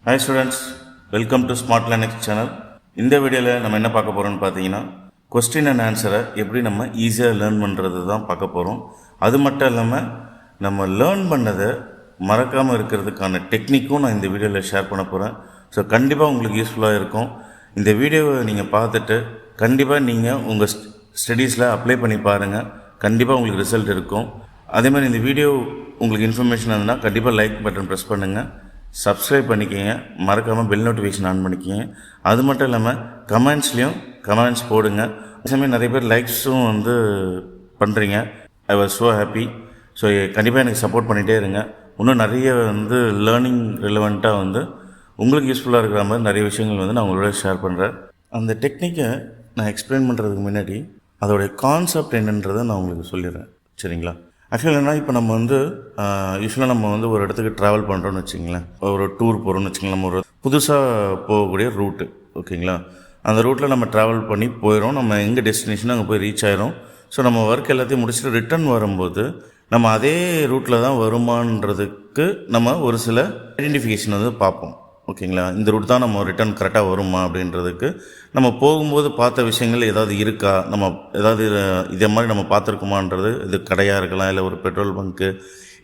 Hi students, welcome to Smart Linux channel. இந்த வீடியோவில் நம்ம என்ன பார்க்க போகிறோம்னு பார்த்தீங்கன்னா கொஸ்டின் அண்ட் ஆன்சரை எப்படி நம்ம ஈஸியாக லேர்ன் பண்ணுறது தான் பார்க்க போகிறோம். அது மட்டும் இல்லாமல் நம்ம லேர்ன் பண்ணதை மறக்காமல் இருக்கிறதுக்கான டெக்னிக்கும் நான் இந்த வீடியோவில் ஷேர் பண்ண போகிறேன். ஸோ கண்டிப்பாக உங்களுக்கு யூஸ்ஃபுல்லாக இருக்கும். இந்த வீடியோவை நீங்கள் பார்த்துட்டு கண்டிப்பாக நீங்கள் உங்கள் ஸ்டடீஸில் அப்ளை பண்ணி பாருங்கள். கண்டிப்பாக உங்களுக்கு ரிசல்ட் இருக்கும். அதேமாதிரி இந்த வீடியோ உங்களுக்கு இன்ஃபர்மேஷன் இருந்ததுன்னா கண்டிப்பாக லைக் பட்டன் ப்ரெஸ் பண்ணுங்கள், சப்ஸ்கிரைப் பண்ணிக்கோங்க, மறக்காமல் பெல் நோட்டிஃபிகேஷன் ஆன் பண்ணிக்கோங்க. அது மட்டும் இல்லாமல் கமெண்ட்ஸ் போடுங்க. அதே சமயம் நிறைய பேர் லைக்ஸும் பண்ணுறீங்க. I was so happy. So கண்டிப்பாக எனக்கு சப்போர்ட் பண்ணிகிட்டே இருங்க. இன்னும் நிறைய லேர்னிங் ரிலவெண்ட்டாக உங்களுக்கு யூஸ்ஃபுல்லாக இருக்கிற மாதிரி நிறைய விஷயங்கள் நான் உங்களோட ஷேர் பண்ணுறேன். அந்த டெக்னிக்கை நான் எக்ஸ்பிளைன் பண்ணுறதுக்கு முன்னாடி அதோடைய கான்செப்ட் என்னன்றதை நான் உங்களுக்கு சொல்லிடுறேன். சரிங்களா? ஆக்சுவலாக என்ன, இப்போ நம்ம யூஸ்வலாக நம்ம ஒரு இடத்துக்கு ட்ராவல் பண்ணுறோன்னு வச்சுங்களேன், ஒரு டூர் போகிறோன்னு வச்சுங்களேன், நம்ம ஒரு புதுசாக போகக்கூடிய ரூட்டு, ஓகேங்களா? அந்த ரூட்டில் நம்ம ட்ராவல் பண்ணி போயிடும். நம்ம எங்கே டெஸ்டினேஷனோ அங்கே போய் ரீச் ஆயிரும். ஸோ நம்ம ஒர்க் எல்லாத்தையும் முடிச்சுட்டு ரிட்டர்ன் வரும்போது நம்ம அதே ரூட்டில் தான் வருமானன்றதுக்கு நம்ம ஒரு சில ஐடென்டிஃபிகேஷன் பார்ப்போம், ஓகேங்களா? இந்த ரூட் தான் நம்ம ரிட்டர்ன் கரெக்டாக வருமா அப்படின்றதுக்கு நம்ம போகும்போது பார்த்த விஷயங்கள் ஏதாவது இருக்கா, நம்ம ஏதாவது இதே மாதிரி நம்ம பார்த்துருக்குமான்றது, இது கடையாக இருக்கலாம், இல்லை ஒரு பெட்ரோல் பங்க்கு,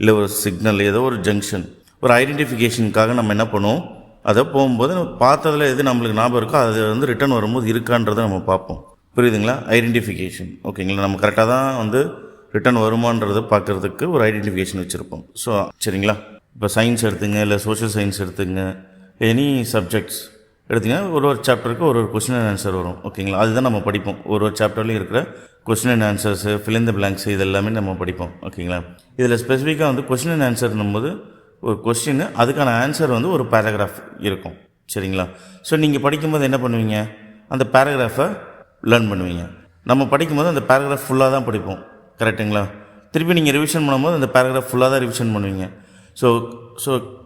இல்லை ஒரு சிக்னல், ஏதோ ஒரு ஜங்ஷன், ஒரு ஐடென்டிஃபிகேஷனுக்காக நம்ம என்ன பண்ணுவோம், அதை போகும்போது நம்ம பார்த்ததில் எது நம்மளுக்கு ஞாபகம் இருக்கோ அது ரிட்டர்ன் வரும்போது இருக்கான்றதை நம்ம பார்ப்போம். புரியுதுங்களா? ஐடென்டிஃபிகேஷன், ஓகேங்களா? நம்ம கரெக்டாக தான் ரிட்டர்ன் வருமானதை பார்க்குறதுக்கு ஒரு ஐடென்டிஃபிகேஷன் வச்சுருப்போம். ஸோ சரிங்களா? இப்போ சயின்ஸ் எடுத்துங்க, இல்லை சோஷியல் சயின்ஸ் எடுத்துங்க, எனி சப்ஜெக்ட்ஸ் எடுத்திங்க, ஒரு சாப்டருக்கு ஒரு கொஸ்டின் அண்ட் ஆன்சர் வரும், ஓகேங்களா? அதுதான் நம்ம படிப்போம். ஒரு சாப்டர்லையும் இருக்கிற question and answers, fill in the blanks, இது எல்லாமே நம்ம படிப்போம், ஓகேங்களா? இதில் ஸ்பெசிஃபிக்காக கொஸ்டின் அண்ட் ஆன்சர்னும்போது ஒரு கொஸ்டின், அதுக்கான ஆன்சர் ஒரு பேராகிராஃப் இருக்கும், சரிங்களா? ஸோ நீங்கள் படிக்கும்போது என்ன பண்ணுவீங்க, அந்த பேராகிராஃபை லேர்ன் பண்ணுவீங்க. நம்ம படிக்கும்போது அந்த பேராகிராஃப் ஃபுல்லாக தான் படிப்போம், கரெக்டுங்களா? திருப்பி நீங்கள் ரிவிஷன் பண்ணும்போது அந்த பேராகிராஃப் ஃபுல்லாக தான் ரிவிஷன் பண்ணுவீங்க. ஸோ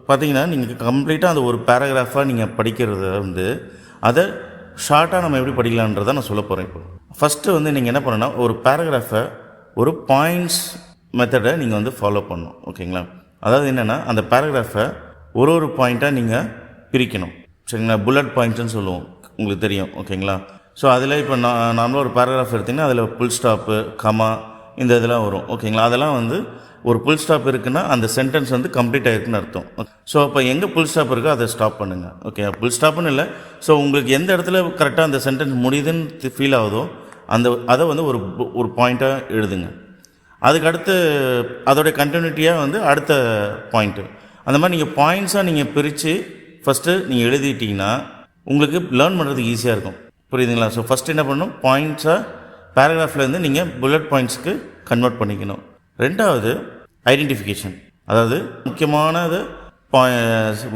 பார்த்தீங்கன்னா நீங்கள் கம்ப்ளீட்டாக அந்த ஒரு பேராகிராஃபாக நீங்கள் படிக்கிறத அதை ஷார்ட்டாக நம்ம எப்படி படிக்கலான்றதை நான் சொல்ல போகிறேன். இப்போ ஃபஸ்ட்டு நீங்கள் என்ன பண்ணணும்னா, ஒரு பேராகிராஃபை ஒரு பாயிண்ட்ஸ் மெத்தடை நீங்கள் ஃபாலோ பண்ணணும், ஓகேங்களா? அதாவது என்னென்னா, அந்த பேராகிராஃபை ஒரு பாயிண்ட்டாக நீங்கள் பிரிக்கணும், சரிங்களா? புல்லட் பாயிண்ட்ஸ்னு சொல்லுவோம், உங்களுக்கு தெரியும், ஓகேங்களா? ஸோ அதில் இப்போ நார்மலாக ஒரு பேராகிராஃப் எடுத்திங்கன்னா அதில் புல் ஸ்டாப்பு, கமா, இந்த இதெல்லாம் வரும், ஓகேங்களா? அதெல்லாம் ஒரு புல் ஸ்டாப் இருக்குன்னா அந்த சென்டென்ஸ் கம்ப்ளீட் ஆகிருக்குன்னு அர்த்தம். ஸோ அப்போ எங்கே புல் ஸ்டாப் இருக்கோ அதை ஸ்டாப் பண்ணுங்கள், ஓகே? புல் ஸ்டாப்புன்னு இல்லை, ஸோ உங்களுக்கு எந்த இடத்துல கரெக்டாக அந்த சென்டென்ஸ் முடியுதுன்னு ஃபீல் ஆகுதோ அதை ஒரு பாயிண்ட்டாக எழுதுங்க. அதுக்கடுத்து அதோடைய கண்டினியூட்டியாக அடுத்த பாயிண்ட்டு, அந்த மாதிரி நீங்கள் பாயிண்ட்ஸாக நீங்கள் பிரித்து ஃபஸ்ட்டு நீங்கள் எழுதிட்டிங்கன்னா உங்களுக்கு லேர்ன் பண்ணுறதுக்கு ஈஸியாக இருக்கும். புரியுதுங்களா? ஸோ ஃபஸ்ட்டு என்ன பண்ணணும், பாயிண்ட்ஸாக பேராகிராஃப்லேருந்து நீங்கள் புல்லட் பாயிண்ட்ஸ்க்கு கன்வெர்ட் பண்ணிக்கணும். ரெண்டாவது ஐடென்டிஃபிகேஷன், அதாவது முக்கியமானது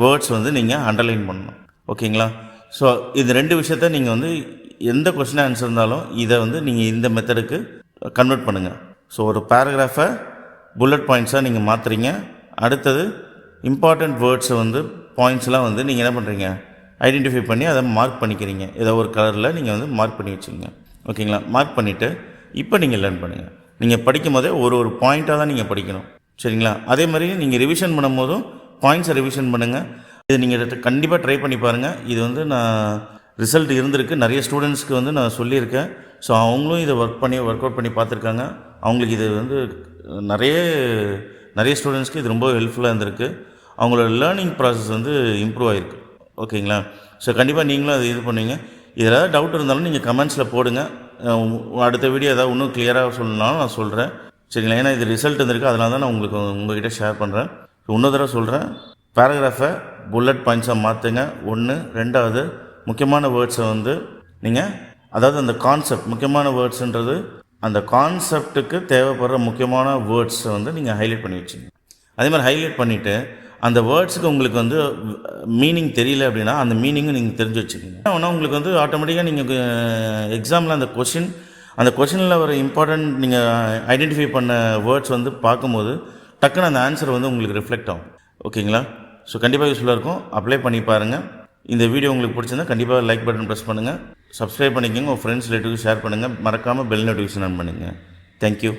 வேர்ட்ஸ் நீங்கள் அண்டர்லைன் பண்ணணும், ஓகேங்களா? ஸோ இது ரெண்டு விஷயத்த நீங்கள் எந்த கொஸ்டின் ஆன்சர் இருந்தாலும் இதை நீங்கள் இந்த மெத்தடுக்கு கன்வெர்ட் பண்ணுங்கள். ஸோ ஒரு பேராகிராஃபை புல்லட் பாயிண்ட்ஸாக நீங்கள் மாற்றுறீங்க. அடுத்தது இம்பார்ட்டண்ட் வேர்ட்ஸை பாயிண்ட்ஸ்லாம் நீங்கள் என்ன பண்ணுறீங்க, ஐடென்டிஃபை பண்ணி அதை மார்க் பண்ணிக்கிறீங்க. ஏதோ ஒரு கலரில் நீங்கள் மார்க் பண்ணி வச்சுக்கோங்க, ஓகேங்களா? மார்க் பண்ணிவிட்டு இப்போ நீங்கள் லேர்ன் பண்ணுங்கள். நீங்கள் படிக்கும் போதே ஒரு பாயிண்ட்டாக தான் நீங்கள் படிக்கணும், சரிங்களா? அதே மாதிரி நீங்கள் ரிவிஷன் பண்ணும் போதும் பாயிண்ட்ஸை ரிவிஷன் பண்ணுங்கள். இது நீங்கள் கண்டிப்பாக ட்ரை பண்ணி பாருங்கள். இது நான் ரிசல்ட் இருந்திருக்கு, நிறைய ஸ்டூடெண்ட்ஸ்க்கு நான் சொல்லியிருக்கேன். ஸோ அவங்களும் இதை ஒர்க் அவுட் பண்ணி பார்த்துருக்காங்க. அவங்களுக்கு இது நிறைய ஸ்டூடெண்ட்ஸ்க்கு இது ரொம்ப ஹெல்ப்ஃபுல்லாக இருந்திருக்கு. அவங்களோட லேர்னிங் ப்ராசஸ் இம்ப்ரூவ் ஆகிருக்கு, ஓகேங்களா? ஸோ கண்டிப்பாக நீங்களும் அது இது பண்ணுவீங்க. இதில் ஏதாவது டவுட் இருந்தாலும் நீங்கள் கமெண்ட்ஸில் போடுங்க. அடுத்த வீடியோ ஏதாவது இன்னும் கிளியராக சொல்லணும்னாலும் நான் சொல்கிறேன், சரிங்களா? ஏன்னா இது ரிசல்ட் இருந்திருக்கு, அதனால தான் நான் உங்கள்கிட்ட ஷேர் பண்ணுறேன். இன்னொரு தடவை சொல்கிறேன், பேராகிராஃபை புல்லட் பாயிண்ட்ஸாக மாற்றுங்க, ஒன்று. ரெண்டாவது முக்கியமான வேர்ட்ஸை நீங்கள், அதாவது அந்த கான்செப்ட், முக்கியமான வேர்ட்ஸுன்றது அந்த கான்செப்டுக்கு தேவைப்படுற முக்கியமான வேர்ட்ஸை நீங்கள் ஹைலைட் பண்ணி வச்சுங்க. அதே மாதிரி ஹைலைட் பண்ணிவிட்டு அந்த வேர்ட்ஸுக்கு உங்களுக்கு மீனிங் தெரியல அப்படின்னா அந்த மீனிங்கும் நீங்கள் தெரிஞ்சு வச்சுக்கோங்க. ஆனால் உங்களுக்கு ஆட்டோமேட்டிக்காக நீங்கள் எக்ஸாமில் அந்த கொஷினில் வர இம்பார்ட்டன்ட் நீங்கள் ஐடென்டிஃபை பண்ண வேர்ட்ஸ் பார்க்கும்போது டக்குன்னு அந்த ஆன்சர் உங்களுக்கு ரிஃப்ளெக்ட் ஆகும், ஓகேங்களா? ஸோ கண்டிப்பாக யூஸ்ஃபுல்லாக இருக்கும். அப்ளை பண்ணி பாருங்கள். இந்த வீடியோ உங்களுக்கு பிடிச்சிருந்தா கண்டிப்பாக லைக் பட்டன் ப்ரெஸ் பண்ணுங்கள், சப்ஸ்கிரைப் பண்ணிக்கோங்க, உங்கள் ஃப்ரெண்ட்ஸ் ரிலேட்டிவ்ஸ் ஷேர் பண்ணுங்கள், மறக்காமல் பெல் நோட்டிஃபிகேஷன் ஆன் பண்ணுங்கள். தேங்க்யூ.